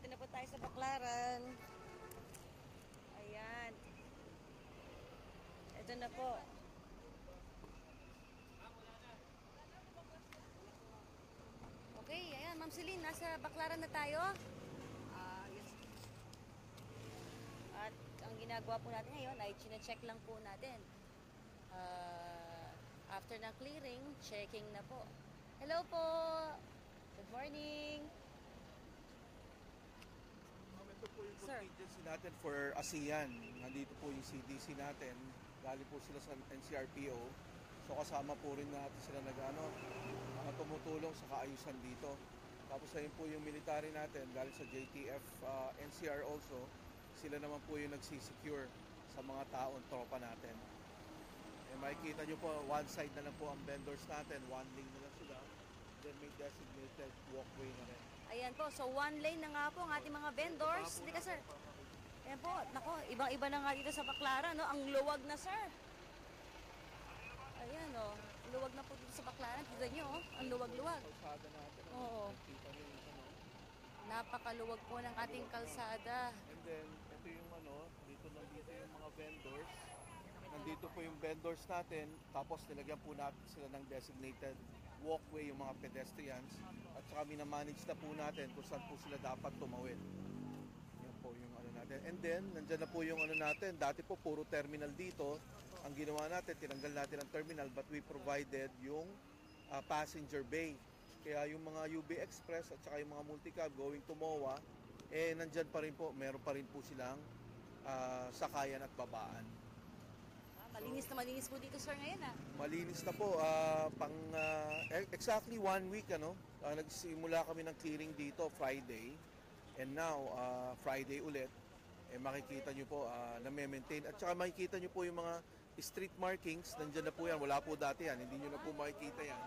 Dito na po tayo sa Baclaran. Ayan. Ito na po. Okay, ayan. Ma'am Celine, nasa Baclaran na tayo. Yes. At ang ginagawa po natin ngayon ay chine-check lang po natin. After ng clearing, checking na po. Hello po! Good morning! Ito po yung contingency natin for ASEAN. Nandito po yung CDC natin. Galing po sila sa NCRPO. So kasama po rin natin sila tumutulong sa kaayusan dito. Tapos ayun po yung military natin. Galing sa JTF, NCR also. Sila naman po yung nagsisecure sa mga taon, tropa natin. Makikita nyo po, one side na lang po ang vendors natin. One lane na lang sila. Then may designated walkway na rin. Ayan po, so one lane na nga po ang ating mga vendors. Hindi ka, sir. Ayan po, nako, ibang-iba na nga dito sa Baclaran, no? Ang luwag na, sir. Ayan, oh. Luwag na po dito sa Baclaran. Kita nyo, oh. Ang luwag-luwag. Kalsada natin. Oo. Napakaluwag po ng ating kalsada. And then, ito yung dito yung mga vendors. Nandito po yung vendors natin. Tapos nilagyan po natin sila ng designated walkway, yung mga pedestrians. At saka minamanage na po natin kung saan po sila dapat tumawid. Yan po yung natin. And then, nandyan na po yung natin. Dati po, puro terminal dito. Ang ginawa natin, tinanggal natin ang terminal but we provided yung passenger bay. Kaya yung mga UB Express at saka yung mga multicab going to MOA, nandyan pa rin po, meron pa rin po silang sakayan at babaan. Malinis na malinis po dito, sir, ngayon, ah. Malinis na po. Exactly 1 week, nagsimula kami ng clearing dito Friday. And now, Friday ulit, makikita nyo po, na-maintain. At saka makikita nyo po yung mga street markings, nandyan na po yan. Wala po dati yan, hindi nyo na po makikita yan.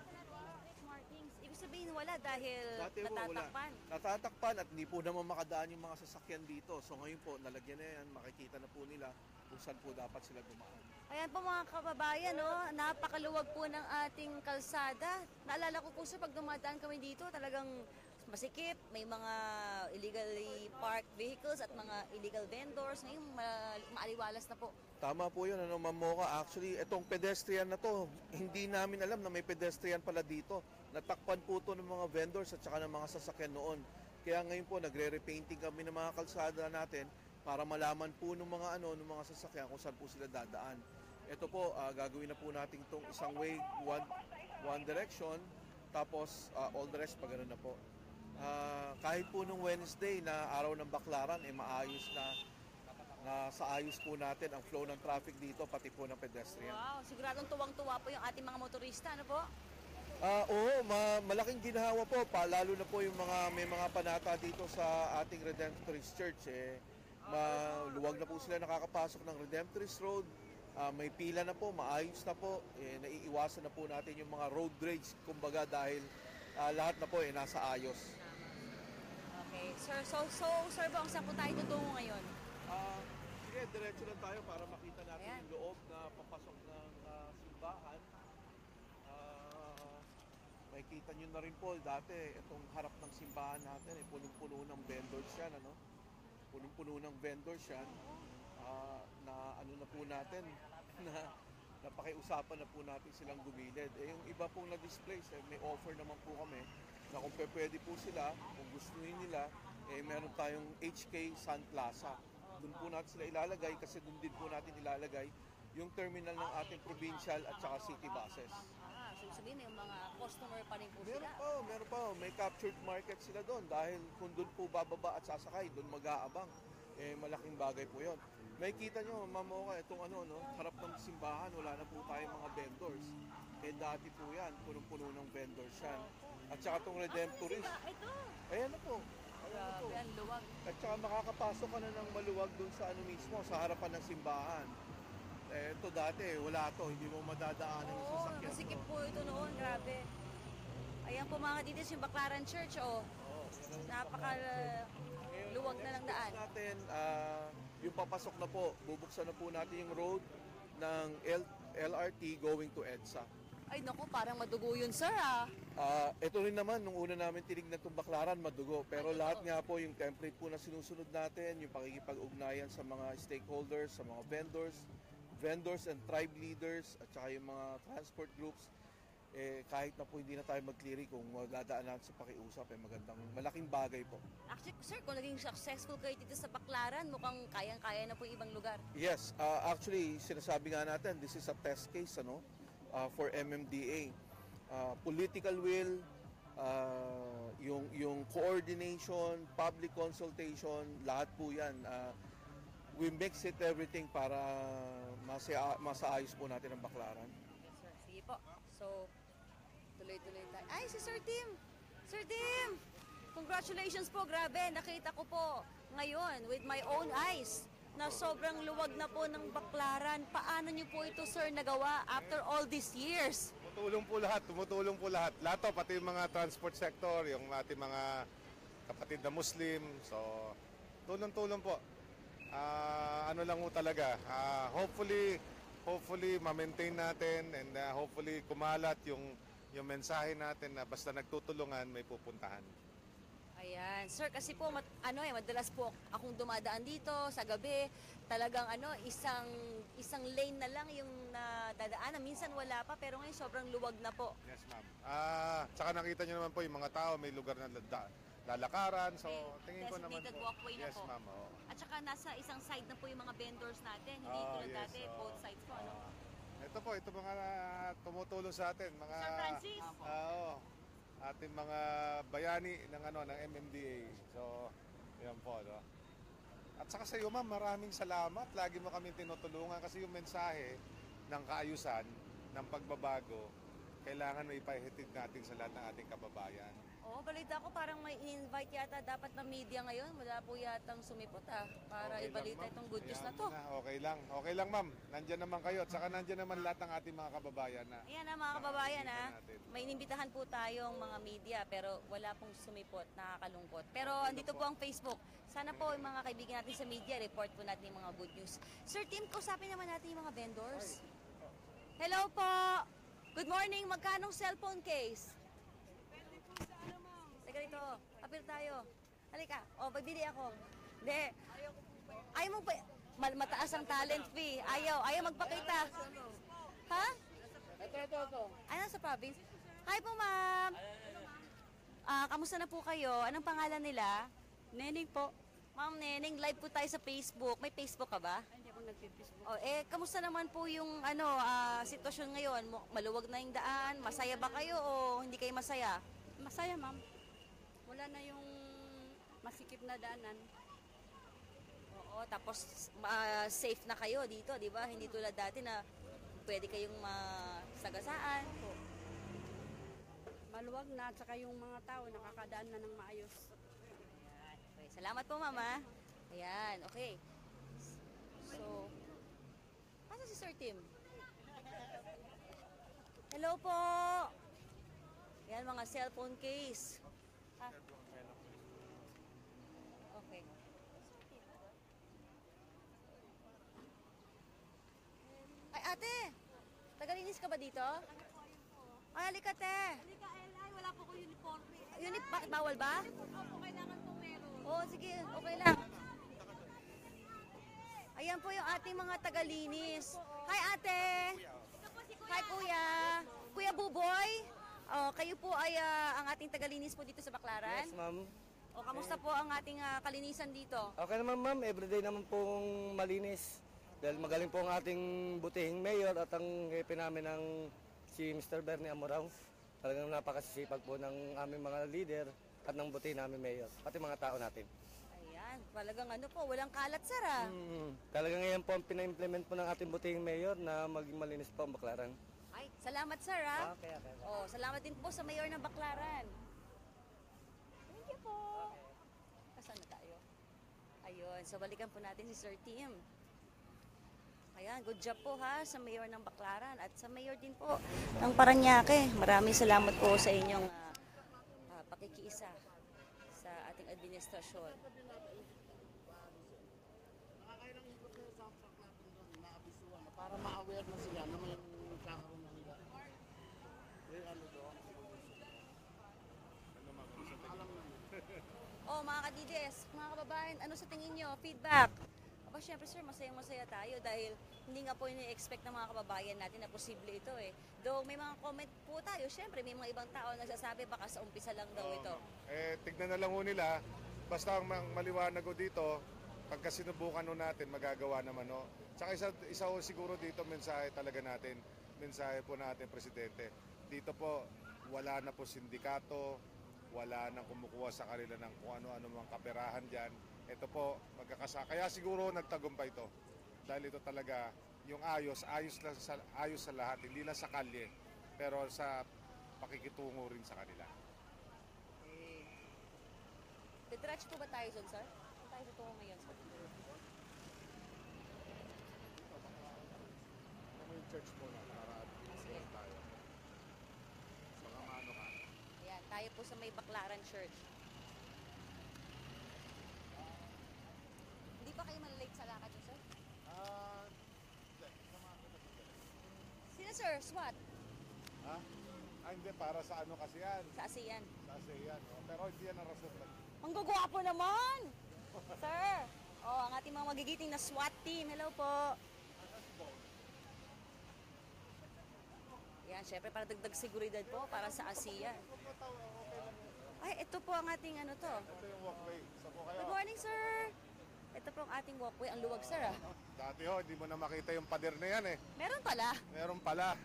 Ibig sabihin wala dahil dati natatakpan. Natatakpan at hindi po naman makadaan yung mga sasakyan dito. So ngayon po, nalagyan na yan, makikita na po nila kung saan po dapat sila dumaan. Ayan po mga kababayan, no? Napakaluwag po ng ating kalsada. Naalala ko po sa pag dumadaan kami dito, talagang masikip, may mga illegally parked vehicles at mga illegal vendors. Ngayon, maaliwalas na po. Tama po yun, Ma'am Mocha. Actually, itong pedestrian na to, hindi namin alam na may pedestrian pala dito. Natakpan po ito ng mga vendors at saka ng mga sasakyan noon. Kaya ngayon po, nagre-repainting kami ng mga kalsada natin para malaman po ng mga ng mga sasakyan kung saan po sila dadaan. Ito po, gagawin na po natin itong isang way, one direction, tapos all the rest, pag na po. Kahit po nung Wednesday na araw ng Baclaran, maayos na sa ayos po natin ang flow ng traffic dito, pati po ng pedestrian. Wow, siguradong tuwang-tuwa po yung ating mga motorista, ano po? Oo, malaking ginhawa po, lalo na po yung may mga panata dito sa ating Redemptorist Church. Maluwag na po sila nakakapasok ng Redemptorist Road. May pila na po, maayos na po. Naiiwasan na po natin yung mga road rage, kumbaga dahil lahat na po nasa ayos. Okay, sir, so Sir Bong, saan po tayo tutungo ngayon? Sige, diretso lang tayo para makita natin Ayan. yung loob na papasok ng simbahan. Makikita nyo na rin po, dati itong harap ng simbahan natin, punong-puno ng vendors yan, punong-puno ng vendors yan, na na po natin, na napakiusapan na po natin silang gumilid. Yung iba pong na-display, may offer naman po kami, na kung pwede po sila, kung gustuhin nila, meron tayong HK Sun Plaza. Doon po natin sila ilalagay kasi doon din po natin ilalagay yung terminal ng ating provincial at saka city buses. So sabihin na yung mga customer pa rin po Meron sila. meron pa. May captured market sila doon dahil kung doon po bababa at sasakay, doon mag-aabang. Malaking bagay po yon. May kita nyo, Ma'am Mocha, itong harap ng simbahan, wala na po tayong mga vendors. Dati po yan, punong-puno ng vendors yan. At saka itong Redemptorist. Ito! Ayan na po. Grabe, ang luwag. At saka makakapasok ka na ng maluwag doon sa mismo, sa harapan ng simbahan. Ito dati, wala to, hindi mo madadaanan ng sasakyan. Masikip po ito noon, grabe. Ayan po mga dito yung Baclaran Church, Napaka-luwag na lang daan. Natin, yung papasok na po, bubuksan na po natin yung road ng LRT going to EDSA. Ay naku, parang madugo yun, sir, ah. Ito rin naman, nung una namin tinignan itong baklaran, madugo. Pero lahat nga po, yung template po na sinusunod natin, yung pakikipag-ugnayan sa mga stakeholders, sa mga vendors and tribe leaders, at saka yung mga transport groups, kahit na po hindi na tayo mag-clearing, kung magdadaan natin sa pakiusap, magandang, malaking bagay po. Actually, sir, kung naging successful kayo dito sa Baclaran, mukhang kayang-kaya na po yung ibang lugar. Yes, actually, sinasabi nga natin, this is a test case, for MMDA. Political will, yung coordination, public consultation, lahat po yan. We mix it everything para masaayos po natin ang Baclaran. Yes, sir. Sige po. So, tuloy-tuloy tayo. Ay, si Sir Tim! Sir Tim! Congratulations po, grabe. Nakita ko po ngayon with my own eyes na sobrang luwag na po ng Baclaran. Paano niyo po ito, sir, nagawa after all these years? Tumutulong po lahat. Lahat to, pati yung mga transport sector, yung ating mga kapatid na Muslim. So, tulong-tulong po. Ano lang po talaga. Hopefully ma-maintain natin and hopefully kumalat yung mensahe natin na basta nagtutulungan may pupuntahan. Ayan. Sir, kasi po, madalas po akong dumadaan dito sa gabi. Talagang isang lane na lang yung nadadaanan. Minsan wala pa, pero ngayon sobrang luwag na po. Yes, ma'am. Tsaka nakita nyo naman po yung mga tao, may lugar na lalakaran. So, tingin ko naman designated po. walkway na Yes, po. ma'am. Oo. At saka nasa isang side na po yung mga vendors natin. Hindi tulad yes, dati, both sides po. Ano? Ito mga tumutulong sa atin. Mga, Sir Francis? Oo. Ating mga bayani ng MMDA. So, yan po, no? At saka sa iyo, ma'am, maraming salamat. Lagi mo kami tinutulungan kasi yung mensahe ng kaayusan, ng pagbabago, kailangan may ipahihatid natin sa lahat ng ating kababayan. Oo, balita ko parang may in-invite yata dapat na media ngayon. Wala po yatang sumipot para Okay ibalita lang, ma'am. itong good news na Ayan to. Okay lang, ma'am. Nandyan naman kayo. At saka nandyan naman lahat ng ating mga kababayan na. Ayan na mga kababayan, nakikita natin. may inimbitahan po tayong mga media pero wala pong sumipot, nakakalungkot. Pero andito po ang Facebook. Sana po yung mga kaibigan natin sa media, report po natin yung mga good news. Sir Tim, kausapin naman natin yung mga vendors. Hello po! Good morning! Magkanong cellphone case? Teka rito, apil tayo. Halika, pabili ako. Hindi. Ayaw mo ba? Mataas ang talent fee. Ayaw magpakita. Ha? Ito. Ano sa province? Hi po, ma'am. Kamusta na po kayo? Anong pangalan nila? Nening po. Ma'am Neneng, live po tayo sa Facebook. May Facebook ka ba? Hindi ako nagpipisbook. Kamusta naman po yung sitwasyon ngayon? Maluwag na yung daan? Masaya ba kayo o hindi kayo masaya? Masaya, ma'am. Wala na yung masikip na daanan. Oo, tapos safe na kayo dito, di ba? Hindi tulad dati na pwede kayong masagasaan. Maluwag na at saka yung mga tao nakakadaan na ng maayos. Ayan. Okay, salamat po, mama. Ayan, okay. So, asa si Sir Tim? Hello po! Ayan, mga cellphone case. Okay. Ay, ate! Tagalinis ka ba dito? Ay, halika, te! Halika, Eli, wala po ko uniforme. Bakit bawal ba? Opo, kailangan po meron. Oo, sige, okay lang. Ayan po yung ating mga tagalinis. Hi, ate! Hi, kuya! Kuya Buboy! Kayo po ay ang ating tagalinis po dito sa Baclaran? Yes, ma'am. Kamusta po ang ating kalinisan dito? Okay naman, ma'am. Everyday naman pong malinis. Dahil magaling po ang ating butihing mayor at ang hepe namin ng si Mr. Bernie Amorao. Talagang napakasisipag po ng aming mga leader at ng butihing namin mayor. Pati mga tao natin. Ayan, talagang walang kalat, sir, ah. Talagang ngayon po ang pina-implement po ng ating butihing mayor na maging malinis po ang Baclaran. Ay, salamat, sir, ah. Okay. Salamat din po sa mayor ng Baclaran. Thank you po. Kasaan na tayo? Ayun, so balikan po natin si Sir Tim. Ayan, good job po ha sa mayor ng Baclaran at sa mayor din po ng Parañaque. Maraming salamat po sa inyong pakikiisa sa ating administrasyon. Para ma-aware na sila na may kakaroon na nila. messages, mga kababayan, ano sa tingin nyo? Feedback? Aba, syempre sir, masayang-masaya tayo dahil hindi nga po ini-expect ng mga kababayan natin na posible ito eh. Though may mga comment po tayo, syempre may mga ibang tao nagsasabi baka sa umpisa lang daw ito. Tignan na lang ho nila. Basta ang maliwanag ho dito, pagka sinubukan ho natin, magagawa naman ho. Tsaka isa ho siguro dito, mensahe talaga natin. Mensahe po natin, Presidente. Dito po, wala na po sindikato, wala nang kumukuha sa kanila ng kung ano-ano mga kaperahan dyan. Ito po, kaya siguro nagtagumpay ito. Dahil ito talaga, yung ayos sa lahat, hindi lang sa kalye, pero sa pakikitungo rin sa kanila. Diretso po ba tayo dun, sir? Saan tayo tutungo ngayon, sir? Ano yung church po na para Sige. tayo? Mga mano ka. Ayan, tayo po sa may Baclaran Church. Hindi pa kayo malilate sa lakad niyo, sir? Sino, sir? SWAT? Ha? Hindi, para sa ano kasi yan. Sa ASEAN. Sa ASEAN. Pero hindi yan ang rason. Ang gugwapo naman! Sir! Oh, ang ating mga magigiting na SWAT team. Hello po! Yan, syempre para dagdag seguridad po para sa ASEAN. Ay, ito po ang ating ano to. Ito yung walkway. Sa po kayo. Good morning, sir! Ito po ang ating walkway. Ang luwag, sir, ah. Dati ho, hindi mo na makita yung pader na yan eh. Meron pala. Meron pala.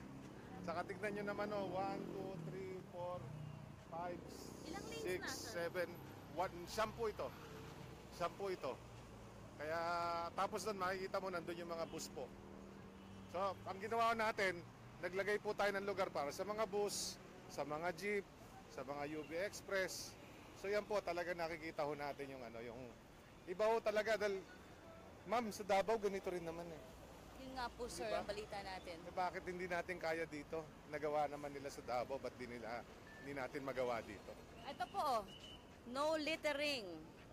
Saka tignan nyo naman oh, 1, 2, 3, 4, 5, Ilang lanes na, sir? 6, 7, 10 ito. 10 ito. Kaya tapos doon makikita mo nandun yung mga bus po. So, ang ginawa natin, naglagay po tayo ng lugar para sa mga bus, sa mga jeep, sa mga UB Express. So yan po talaga nakikita ho natin yung ano, yung iba ho talaga dahil ma'am sa Davao ganito rin naman eh. Yun nga po, sir, Diba? ang balita natin. Eh, bakit hindi natin kaya dito? Nagawa naman nila sa Davao, ba't hindi natin magawa dito? Ito po, oh. No littering.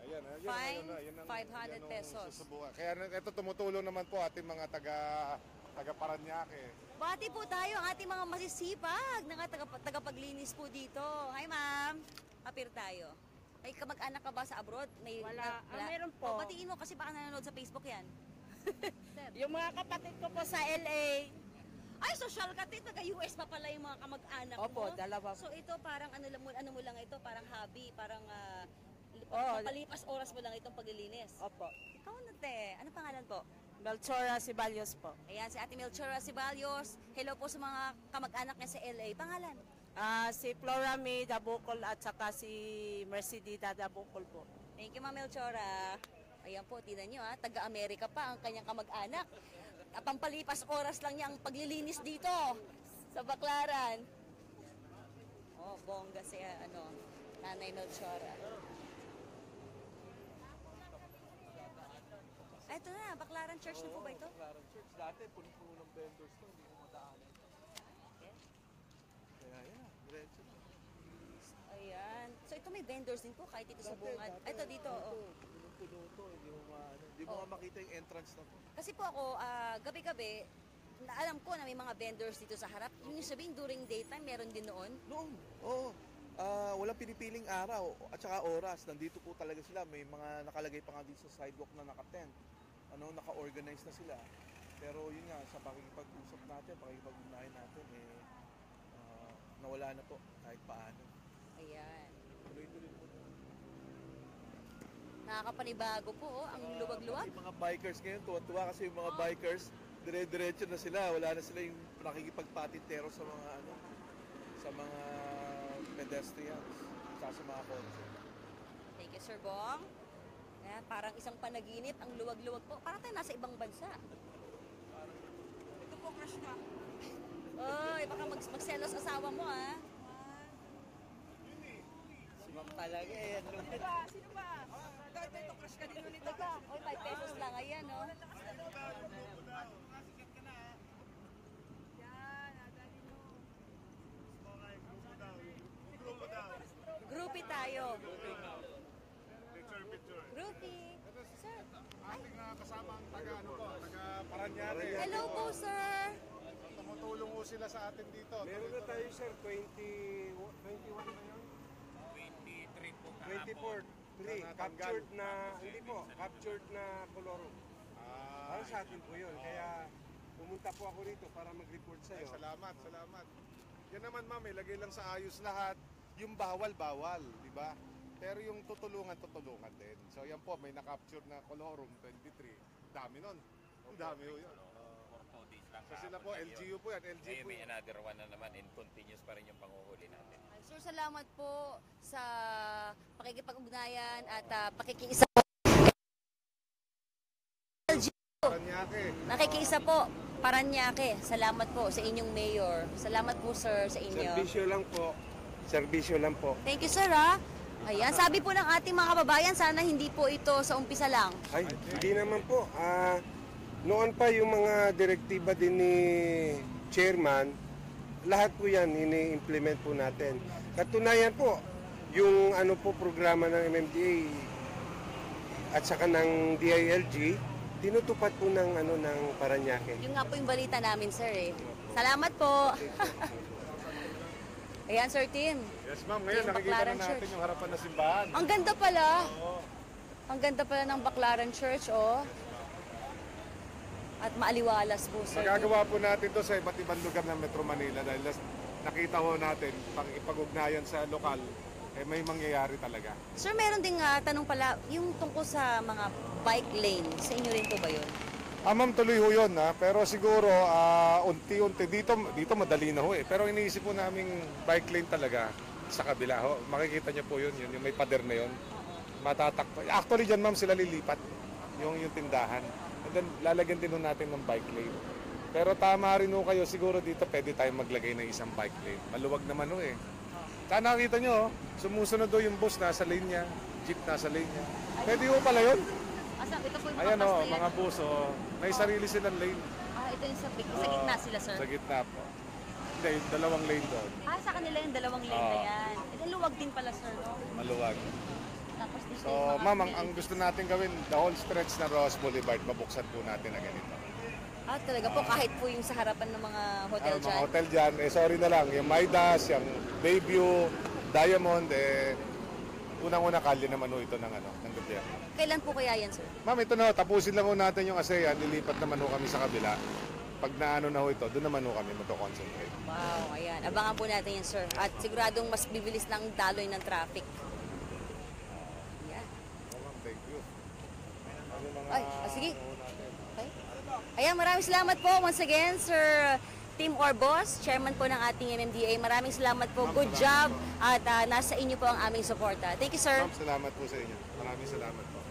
Ayan, Fine, yan ang 500 ang pesos. susubukan. Kaya ito tumutulong naman po ating mga taga Paranaque. Bati po tayo ang ating mga masisipag na tagapaglinis po dito. Hi, ma'am. Appear tayo. May kamag-anak ka ba sa abroad? Wala. Meron po. Oh, batiin mo kasi baka nanonood sa Facebook yan. Yung mga kapatid ko po sa LA. Ay, social ka, taga-US pa pala yung mga kamag-anak mo. Opo, dalawa po. So ito parang ano mo lang ito, parang hobby, parang Oh. palipas oras mo lang itong paglilinis. Opo. Ikaw na, te. Ano pangalan po? Melchora Ceballos po. Ayan, si Ate Melchora Ceballos. Hello po sa mga kamag-anak niya sa LA. Pangalan? Si Flora May Dabukol at saka si Mercedita Dabukol po. Thank you, Ma'am Melchora. Ayan po, tingnan nyo taga-Amerika pa ang kanyang kamag-anak. At pampalipas oras lang niya ang paglilinis dito sa Baclaran. Oh, bongga si Nanay Melchora. Ito na, Baclaran Church na po ba ito? Baclaran Church. Dati, puno-puno ng vendors to, hindi mo madaanan. Kaya yan, diretso. Ayan. So ito may vendors din po kahit dito sa bungad. Ito dito, oh. Puno-puno to, hindi mo nga makita yung entrance na to. Kasi po ako, gabi-gabi, alam ko na may mga vendors dito sa harap. Yung sabihin during daytime, meron din noon. Noon, oo. Walang pinipiling araw at saka oras. Nandito po talaga sila. May mga nakalagay pa nga dito sa sidewalk na naka-tent. Naka-organize na sila. Pero yun nga, sa pakikipag-usap natin, pakikipag-unahin natin, nawala na po kahit paano. Ayan. Tuloy-tuloy po. Nakakapanibago po, ang luwag-luwag. Yung mga bikers ngayon, tuwa-tuwa kasi yung mga bikers, dire-diretso na sila. Wala na sila yung nakikipagpatintero sa mga sa mga pedestrians, sa mga kotse. Thank you, Sir Bong. Ayan, parang isang panaginip, ang luwag-luwag po. Parang tayo nasa ibang bansa. Ito po, crush ka. Oy, baka magselos asawa mo, ha? Si ma'am talaga eh. Sino ba? Sino ba? Ito, crush ka din ulit. Teka, oy, 5 pesos lang. Ayan, no? Yan, nadali mo. Groupie tayo. Groupie. Sir. Ating kasama ang taga Paranaque. Hello po, sir. Tumutulong ho sila sa atin dito. Meron na tayo sir, 21 na yun? 23 po. 24. Free, Na natanggal. captured na, hindi po, captured na kolorum. Para sa atin po yun. Kaya pumunta po ako rito para mag-report sa Ay, iyo. salamat, salamat. Yan naman ma'am, ilagay lang sa ayos lahat. Yung bawal, di ba? Pero yung tutulungan din. So yan po, may na-capture na Colorum 23. Dami nun. Ang dami ho yun. For 2 days lang. So sila po, LGU po yan. LGU Ngayon po may yan. another one na naman and continuous pa rin yung panguhuli natin. Sir, salamat po sa pakikipag-ugnayan at pakikiisa. Paranaque. Nakikiisa po, Paranaque. Salamat po sa inyong mayor. Salamat po, sir, sa inyo. Serbisyo lang po. Serbisyo lang po. Thank you, sir, ha? Ayan, sabi po ng ating mga kababayan, sana hindi po ito sa umpisa lang. Ay, hindi naman po. Noon pa yung mga direktiba din ni chairman, lahat po yan ini-implement po natin. Katunayan po, yung ano po programa ng MMDA at saka ng DILG, tinutupad po ng ano ng Paranaque. Yung nga po yung balita namin, sir, eh. Salamat po. Ayan, Sir Tim. Yes ma'am, ngayon Yung nakikita Baclaran na natin Church. yung harapan ng simbahan. Ang ganda pala. Ang ganda pala ng Baclaran Church, oh. At maaliwalas po, sir. Magagawa po natin to sa iba't ibang lugar ng Metro Manila dahil nakita ho natin, pang ipag-ugnayan sa lokal, may mangyayari talaga. Sir, meron ding tanong pala, yung tungkol sa mga bike lane, sa inyo rin po ba yun? Ma'am, tuloy ho yun, pero siguro unti-unti, dito madali na ho pero iniisip po namin bike lane talaga sa kabila ho. Makikita niyo po yun yung may pader na yun. Matatakbo. Actually dyan ma'am sila lilipat, yung tindahan. And then lalagyan din ho natin ng bike lane. Pero tama rin ho kayo, siguro dito pwede tayong maglagay ng isang bike lane. Maluwag naman ho Saan nakita nyo, sumusunod ho yung bus nasa lane niya, jeep nasa lane niya. Pwede ho pala yun. Asa, ito po yung Ayan patas o, na yan. mga bus may sarili silang lane. Ito yung sa gitna sila, sir. Sa gitna po. Hindi, yung dalawang lane doon. Sa kanila yung dalawang lane na yan. Ito luwag din pala, sir, no? Maluwag. Tapos dito So, yung mga ma'am, ang gusto natin gawin, the whole stretch na Ross Boulevard, mabuksan po natin na ganito. talaga po, kahit po yung sa harapan ng mga hotel Mga dyan. hotel dyan, sorry na lang, yung Midas, yung Bayview, Diamond, unang-una kalye naman ho ito ng gobyerno. Kailan po kaya yan, sir? Ma'am, ito na ho, tapusin lang ho natin yung ASEAN, lilipat naman ho kami sa kabila. Pag naano na ho ito, doon naman ho kami magko-concentrate. Wow, ayan. Abangan po natin yan, sir. At siguradong mas bibilis ng daloy ng traffic. Ayan. Ma'am, thank you. Ay, sige. Okay. Ayan, maraming salamat po once again, Sir Tim Orbos, chairman po ng ating MMDA. Maraming salamat po. Good job. At nasa inyo po ang aming suporta. Thank you, sir. Ma'am, salamat po sa inyo. Maraming salamat po.